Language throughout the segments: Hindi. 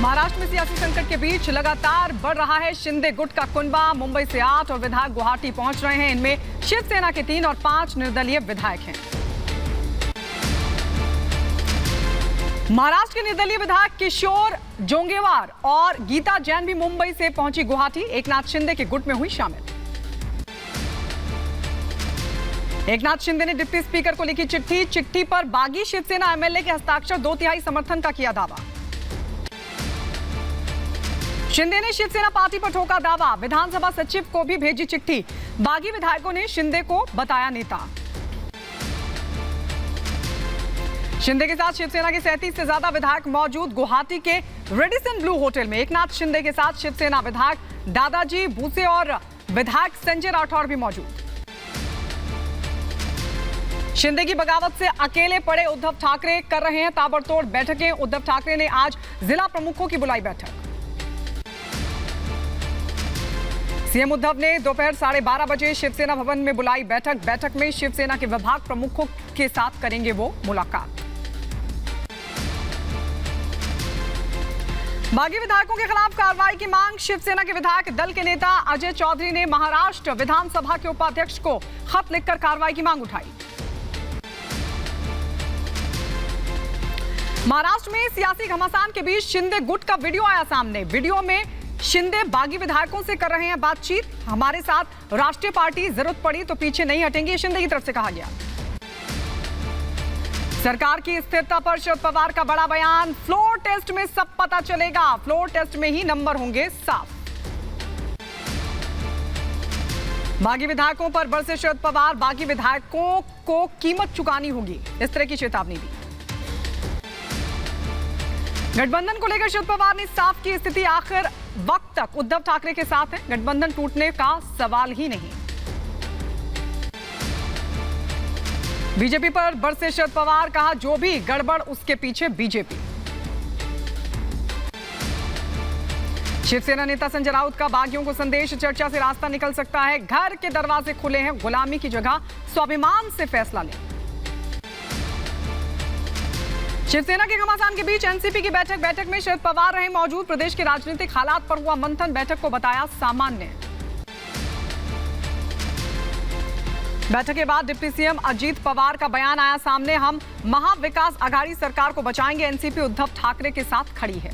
महाराष्ट्र में सियासी संकट के बीच लगातार बढ़ रहा है शिंदे गुट का कुनबा। मुंबई से 8 और विधायक गुवाहाटी पहुंच रहे हैं। इनमें शिवसेना के 3 और 5 निर्दलीय विधायक हैं। महाराष्ट्र के निर्दलीय विधायक किशोर जोंगेवार और गीता जैन भी मुंबई से पहुंची गुवाहाटी। एकनाथ शिंदे के गुट में हुई शामिल। एकनाथ शिंदे ने डिप्टी स्पीकर को लिखी चिट्ठी पर बागी शिवसेना एमएलए के हस्ताक्षर 2/3 समर्थन का किया दावा। शिंदे ने शिवसेना पार्टी पर ठोका दावा। विधानसभा सचिव को भी भेजी चिट्ठी। बागी विधायकों ने शिंदे को बताया नेता। शिंदे के साथ शिवसेना के 37 से ज्यादा विधायक मौजूद गुवाहाटी के रेडिसन ब्लू होटल में। एकनाथ शिंदे के साथ शिवसेना विधायक दादाजी भूसे और विधायक संजय राठौड़ भी मौजूद। शिंदे की बगावत से अकेले पड़े उद्धव ठाकरे कर रहे हैं ताबड़तोड़ बैठकें। उद्धव ठाकरे ने आज जिला प्रमुखों की बुलाई बैठक। सीएम उद्धव ने दोपहर 12:30 बजे शिवसेना भवन में बुलाई बैठक। बैठक में शिवसेना के विभाग प्रमुखों के साथ करेंगे वो मुलाकात। बागी विधायकों के खिलाफ कार्रवाई की मांग। शिवसेना के विधायक दल के नेता अजय चौधरी ने महाराष्ट्र विधानसभा के उपाध्यक्ष को खत लिखकर कार्रवाई की मांग उठाई। महाराष्ट्र में सियासी घमासान के बीच शिंदे गुट का वीडियो आया सामने। वीडियो में शिंदे बागी विधायकों से कर रहे हैं बातचीत। हमारे साथ राष्ट्रीय पार्टी जरूरत पड़ी तो पीछे नहीं हटेंगे, शिंदे की तरफ से कहा गया। सरकार की स्थिरता पर शरद पवार का बड़ा बयान। फ्लोर टेस्ट में सब पता चलेगा। फ्लोर टेस्ट में ही नंबर होंगे साफ। बागी विधायकों पर बरसे शरद पवार। बागी विधायकों को कीमत चुकानी होगी, इस तरह की चेतावनी दी। गठबंधन को लेकर शरद पवार ने साफ की स्थिति आखिर वक्त तक उद्धव ठाकरे के साथ है। गठबंधन टूटने का सवाल ही नहीं। बीजेपी पर बरसे शरद पवार। कहा जो भी गड़बड़ उसके पीछे बीजेपी। शिवसेना नेता संजय राउत का बागियों को संदेश। चर्चा से रास्ता निकल सकता है। घर के दरवाजे खुले हैं। गुलामी की जगह स्वाभिमान से फैसला लें। शिवसेना के घमासान के बीच एनसीपी की बैठक में शरद पवार रहे मौजूद। प्रदेश के राजनीतिक हालात पर हुआ मंथन। बैठक को बताया सामान्य। बैठक के बाद डिप्टी सीएम अजीत पवार का बयान आया सामने। हम महाविकास आघाड़ी सरकार को बचाएंगे। एनसीपी उद्धव ठाकरे के साथ खड़ी है।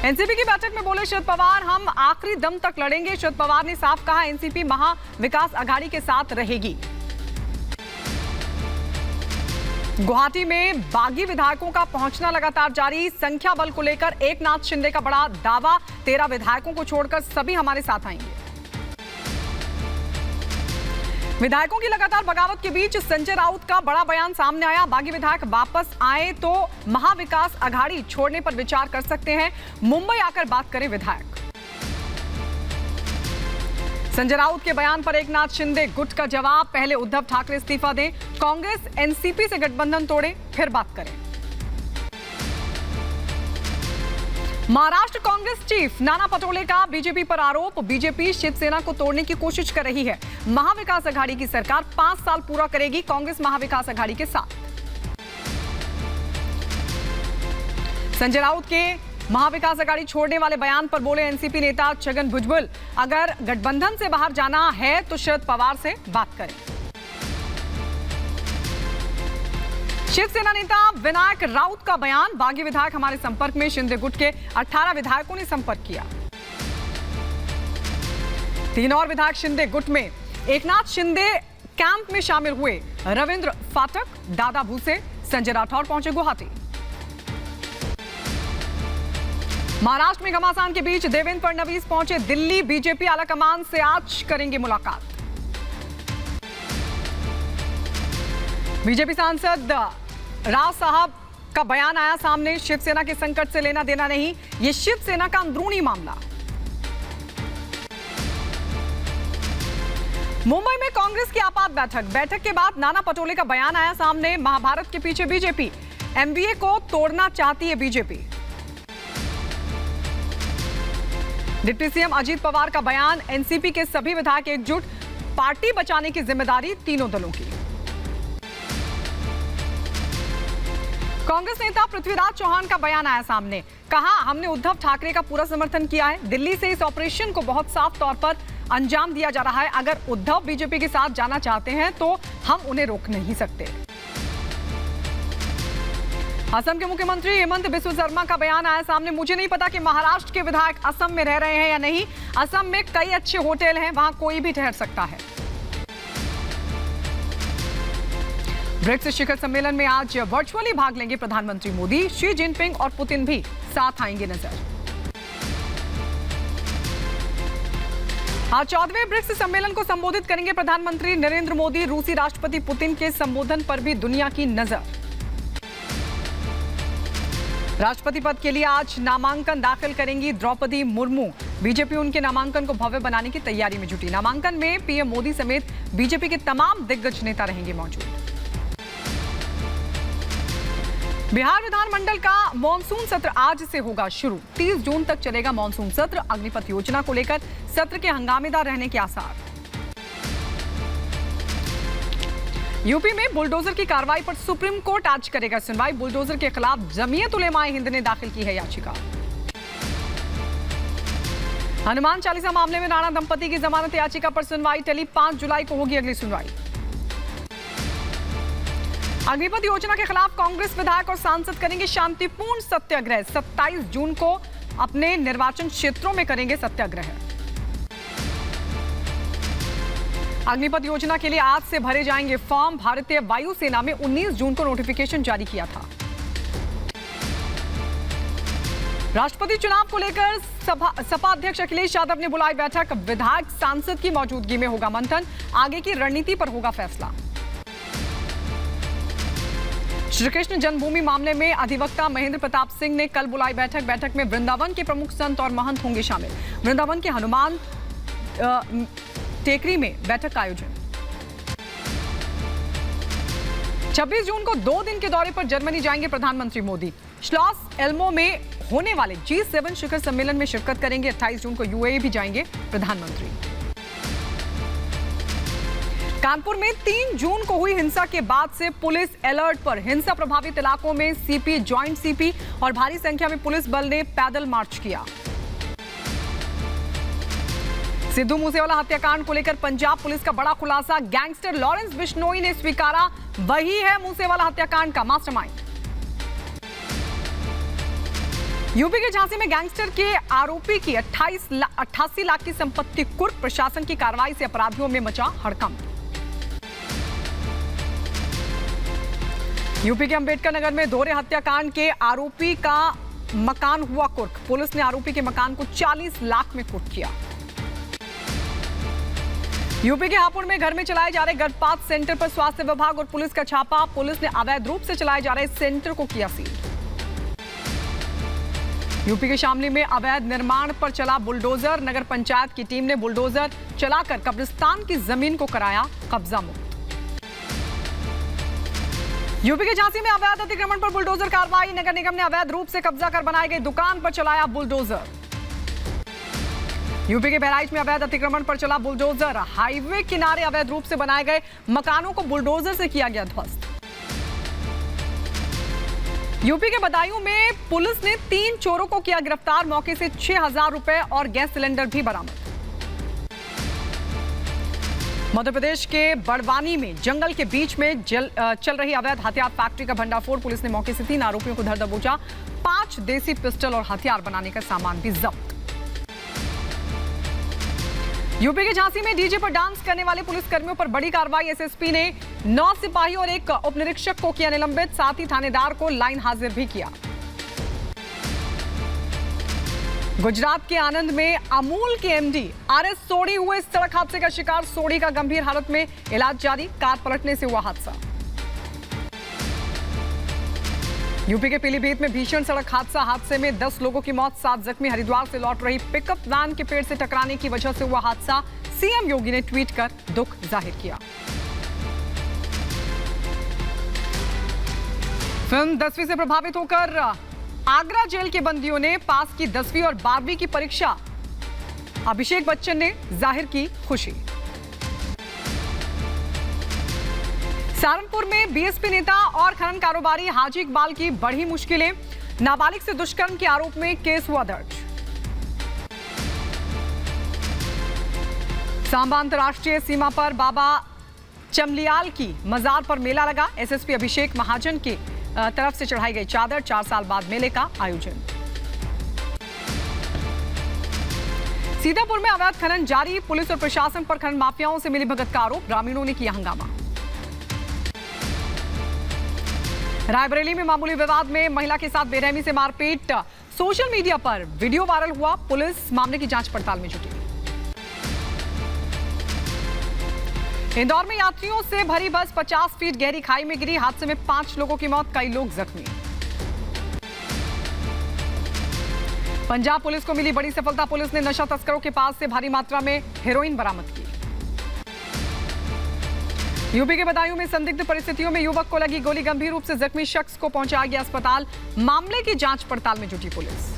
एनसीपी की बैठक में बोले शरद पवार, हम आखिरी दम तक लड़ेंगे। शरद पवार ने साफ कहा एनसीपी महाविकास आघाड़ी के साथ रहेगी। गुवाहाटी में बागी विधायकों का पहुंचना लगातार जारी। संख्या बल को लेकर एकनाथ शिंदे का बड़ा दावा। 13 विधायकों को छोड़कर सभी हमारे साथ आएंगे। विधायकों की लगातार बगावत के बीच संजय राउत का बड़ा बयान सामने आया। बागी विधायक वापस आए तो महाविकास आघाड़ी छोड़ने पर विचार कर सकते हैं। मुंबई आकर बात करें विधायक। संजय राउत के बयान पर एकनाथ शिंदे गुट का जवाब। पहले उद्धव ठाकरे इस्तीफा दें, कांग्रेस एनसीपी से गठबंधन तोड़े, फिर बात करें। महाराष्ट्र कांग्रेस चीफ नाना पटोले का बीजेपी पर आरोप। बीजेपी शिवसेना को तोड़ने की कोशिश कर रही है। महाविकास आघाड़ी की सरकार 5 साल पूरा करेगी कांग्रेस महाविकास आघाड़ी के साथ। संजय राउत के महाविकास आघाड़ी छोड़ने वाले बयान पर बोले एनसीपी नेता छगन भुजबल, अगर गठबंधन से बाहर जाना है तो शरद पवार से बात करें। शिवसेना नेता विनायक राउत का बयान। बागी विधायक हमारे संपर्क में। शिंदे गुट के 18 विधायकों ने संपर्क किया। 3 और विधायक शिंदे गुट में। एकनाथ शिंदे कैंप में शामिल हुए। रविंद्र फाटक, दादा भूसे, संजय राठौड़ पहुंचे गुवाहाटी। महाराष्ट्र में घमासान के बीच देवेंद्र फडणवीस पहुंचे दिल्ली। बीजेपी आलाकमान से आज करेंगे मुलाकात। बीजेपी सांसद राव साहब का बयान आया सामने। शिवसेना के संकट से लेना देना नहीं, ये शिवसेना का अंदरूनी मामला। मुंबई में कांग्रेस की आपात बैठक के बाद नाना पटोले का बयान आया सामने। महाभारत के पीछे बीजेपी, एमबीए को तोड़ना चाहती है BJP. Deputy CM Ajit Pawar का बयान। एनसीपी के सभी विधायक एकजुट, पार्टी बचाने की जिम्मेदारी तीनों दलों की। कांग्रेस नेता पृथ्वीराज चौहान का बयान आया सामने। कहा, हमने उद्धव ठाकरे का पूरा समर्थन किया है। दिल्ली से इस ऑपरेशन को बहुत साफ तौर पर अंजाम दिया जा रहा है। अगर उद्धव बीजेपी के साथ जाना चाहते हैं तो हम उन्हें रोक नहीं सकते। असम के मुख्यमंत्री हेमंत बिस्वा शर्मा का बयान आया सामने। मुझे नहीं पता कि महाराष्ट्र के विधायक असम में रह रहे हैं या नहीं। असम में कई अच्छे होटल हैं, वहां कोई भी ठहर सकता है। ब्रिक्स शिखर सम्मेलन में आज वर्चुअली भाग लेंगे प्रधानमंत्री मोदी। शी जिनपिंग और पुतिन भी साथ आएंगे नजर। आज 14वें ब्रिक्स सम्मेलन को संबोधित करेंगे प्रधानमंत्री नरेंद्र मोदी। रूसी राष्ट्रपति पुतिन के संबोधन पर भी दुनिया की नजर। राष्ट्रपति पद के लिए आज नामांकन दाखिल करेंगी द्रौपदी मुर्मू। बीजेपी उनके नामांकन को भव्य बनाने की तैयारी में जुटी। नामांकन में पीएम मोदी समेत बीजेपी के तमाम दिग्गज नेता रहेंगे मौजूद। बिहार विधानमंडल का मॉनसून सत्र आज से होगा शुरू। 30 जून तक चलेगा मॉनसून सत्र। अग्निपथ योजना को लेकर सत्र के हंगामेदार रहने के आसार। यूपी में बुलडोजर की कार्रवाई पर सुप्रीम कोर्ट आज करेगा सुनवाई। बुलडोजर के खिलाफ जमीयत उलेमाए हिंद ने दाखिल की है याचिका। हनुमान चालीसा मामले में राणा दंपति की जमानत याचिका पर सुनवाई टली। 5 जुलाई को होगी अगली सुनवाई। अग्निपथ योजना के खिलाफ कांग्रेस विधायक और सांसद करेंगे शांतिपूर्ण सत्याग्रह। 27 जून को अपने निर्वाचन क्षेत्रों में करेंगे सत्याग्रह। अग्निपथ योजना के लिए आज से भरे जाएंगे फॉर्म। भारतीय वायुसेना में 19 जून को नोटिफिकेशन जारी किया था। राष्ट्रपति चुनाव को लेकर सपा अध्यक्ष अखिलेश यादव ने बुलाई बैठक। विधायक सांसद की मौजूदगी में होगा मंथन। आगे की रणनीति पर होगा फैसला। श्री कृष्ण जन्मभूमि मामले में अधिवक्ता महेंद्र प्रताप सिंह ने कल बुलाई बैठक। बैठक में वृंदावन के प्रमुख संत और महंत होंगे शामिल। वृंदावन के हनुमान टेकरी में बैठक का आयोजन। 26 जून को 2 दिन के दौरे पर जर्मनी जाएंगे प्रधानमंत्री मोदी। श्लॉस एल्मो में होने वाले G7 शिखर सम्मेलन में शिरकत करेंगे। 28 जून को यूएई भी जाएंगे प्रधानमंत्री। कानपुर में 3 जून को हुई हिंसा के बाद से पुलिस अलर्ट पर। हिंसा प्रभावित इलाकों में सीपी, ज्वाइंट सीपी और भारी संख्या में पुलिस बल ने पैदल मार्च किया। सिद्धू मूसेवाला हत्याकांड को लेकर पंजाब पुलिस का बड़ा खुलासा। गैंगस्टर लॉरेंस बिश्नोई ने स्वीकारा वही है मूसेवाला हत्याकांड का मास्टरमाइंड। यूपी के झांसी में गैंगस्टर के आरोपी की 88 लाख की संपत्ति कुर्क। प्रशासन की कार्रवाई से अपराधियों में मचा हड़कंप। यूपी के अंबेडकर नगर में दोहरे हत्याकांड के आरोपी का मकान हुआ कुर्क। पुलिस ने आरोपी के मकान को 40 लाख में कुर्क किया। यूपी के हापुड़ में घर में चलाए जा रहे गर्भपात सेंटर पर स्वास्थ्य विभाग और पुलिस का छापा। पुलिस ने अवैध रूप से चलाए जा रहे सेंटर को किया सील। यूपी के शामली में अवैध निर्माण पर चला बुलडोजर। नगर पंचायत की टीम ने बुलडोजर चलाकर कब्रिस्तान की जमीन को कराया कब्जा मुक्त। यूपी के झांसी में अवैध अतिक्रमण पर बुलडोजर कार्रवाई। नगर निगम ने अवैध रूप से कब्जा कर बनाई गई दुकान पर चलाया बुलडोजर। यूपी के बहराइच में अवैध अतिक्रमण पर चला बुलडोजर। हाईवे किनारे अवैध रूप से बनाए गए मकानों को बुलडोजर से किया गया ध्वस्त। यूपी के बदायूं में पुलिस ने 3 चोरों को किया गिरफ्तार। मौके से 6000 रुपए और गैस सिलेंडर भी बरामद। मध्य प्रदेश के बड़वानी में जंगल के बीच में चल रही अवैध हथियार फैक्ट्री का भंडाफोड़। पुलिस ने मौके से 3 आरोपियों को धर दबोचा। 5 देसी पिस्टल और हथियार बनाने का सामान भी जब्त। यूपी के झांसी में डीजे पर डांस करने वाले पुलिसकर्मियों पर बड़ी कार्रवाई। एसएसपी ने 9 सिपाही और 1 उपनिरीक्षक को किया निलंबित। साथ ही थानेदार को लाइन हाजिर भी किया। गुजरात के आनंद में अमूल के एमडी आरएस सोढ़ी हुए सड़क हादसे का शिकार। सोढ़ी का गंभीर हालत में इलाज जारी। कार पलटने से हुआ हादसा। यूपी के पीलीभीत में भीषण सड़क हादसा। हादसे में 10 लोगों की मौत, 7 जख्मी। हरिद्वार से लौट रही पिकअप वैन के पेड़ से टकराने की वजह से हुआ हादसा। सीएम योगी ने ट्वीट कर दुख जाहिर किया। फिल्म 10वीं से प्रभावित होकर आगरा जेल के बंदियों ने पास की 10वीं और 12वीं की परीक्षा। अभिषेक बच्चन ने जाहिर की खुशी। सहारनपुर में बीएसपी नेता और खनन कारोबारी हाजी इकबाल की बढ़ी मुश्किलें। नाबालिग से दुष्कर्म के आरोप में केस हुआ दर्ज। सांबा अंतर्राष्ट्रीय सीमा पर बाबा चमलियाल की मजार पर मेला लगा। एसएसपी अभिषेक महाजन की तरफ से चढ़ाई गई चादर। 4 साल बाद मेले का आयोजन। सीतापुर में अवैध खनन जारी। पुलिस और प्रशासन पर खनन माफियाओं से मिली भगत का आरोप। ग्रामीणों ने किया हंगामा। रायबरेली में मामूली विवाद में महिला के साथ बेरहमी से मारपीट। सोशल मीडिया पर वीडियो वायरल हुआ। पुलिस मामले की जांच पड़ताल में जुटी। इंदौर में यात्रियों से भरी बस 50 फीट गहरी खाई में गिरी। हादसे में 5 लोगों की मौत, कई लोग जख्मी। पंजाब पुलिस को मिली बड़ी सफलता। पुलिस ने नशा तस्करों के पास से भारी मात्रा में हेरोइन बरामद की। यूपी के बदायूं में संदिग्ध परिस्थितियों में युवक को लगी गोली। गंभीर रूप से जख्मी शख्स को पहुंचाया गया अस्पताल। मामले की जांच पड़ताल में जुटी पुलिस।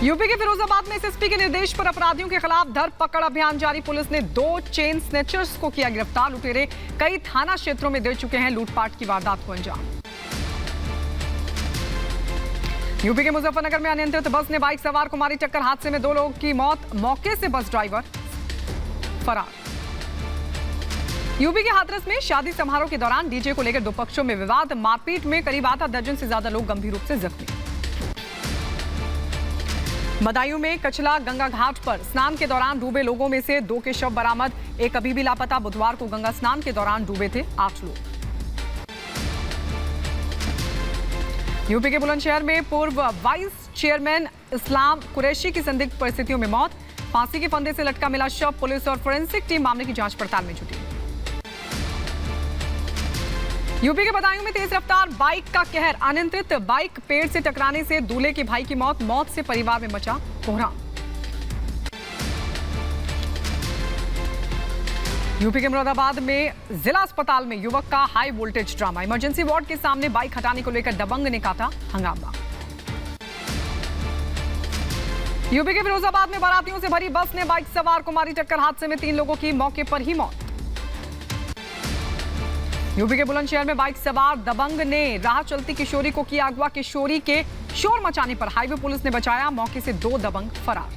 यूपी के फिरोजाबाद में एसएसपी के निर्देश पर अपराधियों के खिलाफ धरपकड़ अभियान जारी। पुलिस ने 2 चेन स्नेचर्स को किया गिरफ्तार। लुटेरे कई थाना क्षेत्रों में दे चुके हैं लूटपाट की वारदात को अंजाम। यूपी के मुजफ्फरनगर में अनियंत्रित बस ने बाइक सवार को मारी टक्कर। हादसे में 2 लोगों की मौत, मौके से बस ड्राइवर फरार। यूपी के हाथरस में शादी समारोह के दौरान डीजे को लेकर 2 पक्षों में विवाद। मारपीट में करीब आधा दर्जन से ज्यादा लोग गंभीर रूप से जख्मी। बदायूं में कचला गंगा घाट पर स्नान के दौरान डूबे लोगों में से 2 के शव बरामद। एक अभी भी लापता। बुधवार को गंगा स्नान के दौरान डूबे थे 8 लोग। यूपी के बुलंदशहर में पूर्व वाइस चेयरमैन इस्लाम कुरैशी की संदिग्ध परिस्थितियों में मौत। फांसी के फंदे से लटका मिला शव। पुलिस और फोरेंसिक टीम मामले की जांच पड़ताल में जुटी। यूपी के बदायूं में तेज रफ्तार बाइक का कहर। अनियंत्रित बाइक पेड़ से टकराने से दूल्हे के भाई की मौत। मौत से परिवार में मचा कोहराम। यूपी के मुरादाबाद में जिला अस्पताल में युवक का high voltage drama. Emergency ward के सामने बाइक हटाने को लेकर दबंग ने काटा हंगामा। यूपी के फिरोजाबाद में बारातियों से भरी बस ने बाइक सवार को मारी टक्कर। हादसे में 3 लोगों की मौके पर ही मौत। यूपी के बुलंदशहर में बाइक सवार दबंग ने राह चलती किशोरी को किया अगवा। किशोरी के शोर मचाने पर हाईवे पुलिस ने बचाया। मौके से 2 दबंग फरार।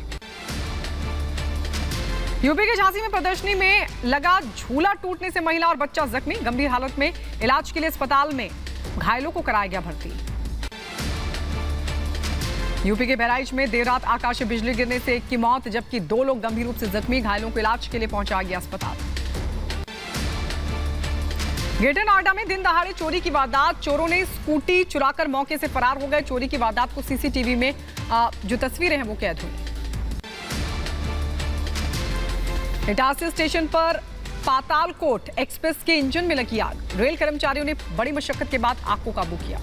यूपी के झांसी में प्रदर्शनी में लगा झूला टूटने से महिला और बच्चा जख्मी। गंभीर हालत में इलाज के लिए अस्पताल में, घायलों को कराया गया भर्ती। यूपी के बहराइच में देर रात आकाशीय बिजली गिरने से 1 की मौत, जबकि 2 लोग गंभीर रूप से जख्मी। घायलों को इलाज के लिए पहुंचाया गया अस्पताल। ग्रेटर नोएडा में दिन दहाड़े चोरी की वारदात। चोरों ने स्कूटी चुराकर मौके से फरार हो गए। चोरी की वारदात को सीसीटीवी में जो तस्वीरें हैं वो कैद हुई। इटारसी स्टेशन पर पातालकोट एक्सप्रेस के इंजन में लगी आग। रेल कर्मचारियों ने बड़ी मशक्कत के बाद आग को काबू किया।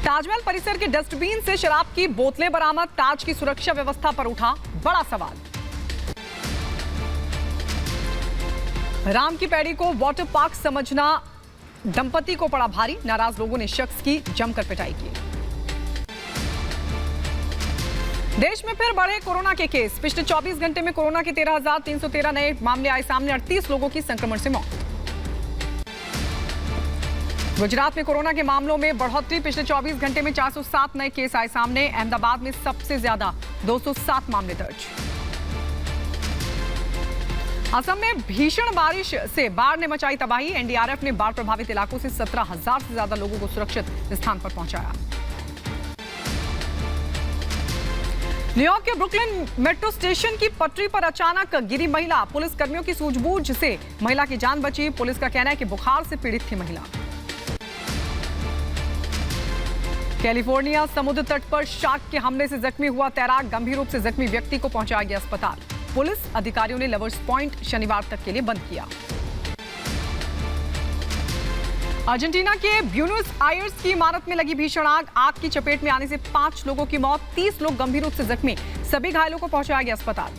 ताजमहल परिसर के डस्टबिन से शराब की बोतलें बरामद। ताज की सुरक्षा व्यवस्था पर उठा बड़ा सवाल। राम की पैड़ी को वाटर पार्क समझना दंपति को पड़ा भारी। नाराज लोगों ने शख्स की जमकर पिटाई की। देश में फिर बढ़े कोरोना के केस। पिछले 24 घंटे में कोरोना के 13,313 नए मामले आए सामने। 38 लोगों की संक्रमण से मौत। गुजरात में कोरोना के मामलों में बढ़ोतरी। पिछले 24 घंटे में 407 नए केस आए सामने। अहमदाबाद में सबसे ज्यादा 207 मामले दर्ज। असम में भीषण बारिश से बाढ़ ने मचाई तबाही। एनडीआरएफ ने बाढ़ प्रभावित इलाकों से 17,000 से ज्यादा लोगों को सुरक्षित स्थान पर पहुंचाया। न्यूयॉर्क के ब्रुकलिन मेट्रो स्टेशन की पटरी पर अचानक गिरी महिला। पुलिस कर्मियों की सूझबूझ से महिला की जान बची। पुलिस का कहना है कि बुखार से पीड़ित थी महिला। कैलिफोर्निया समुद्र तट पर शार्क के हमले से जख्मी हुआ तैराक। गंभीर रूप से जख्मी व्यक्ति को पहुंचाया गया अस्पताल। पुलिस अधिकारियों ने लवर्स पॉइंट शनिवार तक के लिए बंद किया। अर्जेंटीना के ब्यूनस आयर्स की इमारत में लगी भीषण आग। आग की चपेट में आने से 5 लोगों की मौत, 30 लोग गंभीर रूप से जख्मी। सभी घायलों को पहुंचाया गया अस्पताल।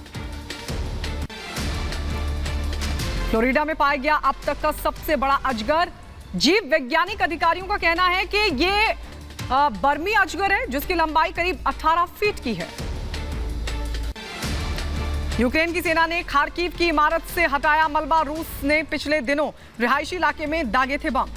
फ्लोरिडा में पाया गया अब तक का सबसे बड़ा अजगर। जीव वैज्ञानिक अधिकारियों का कहना है कि ये बर्मी अजगर है जिसकी लंबाई करीब 18 फीट की है। यूक्रेन की सेना ने खार्किव की इमारत से हटाया मलबा। रूस ने पिछले दिनों रिहायशी इलाके में दागे थे बम।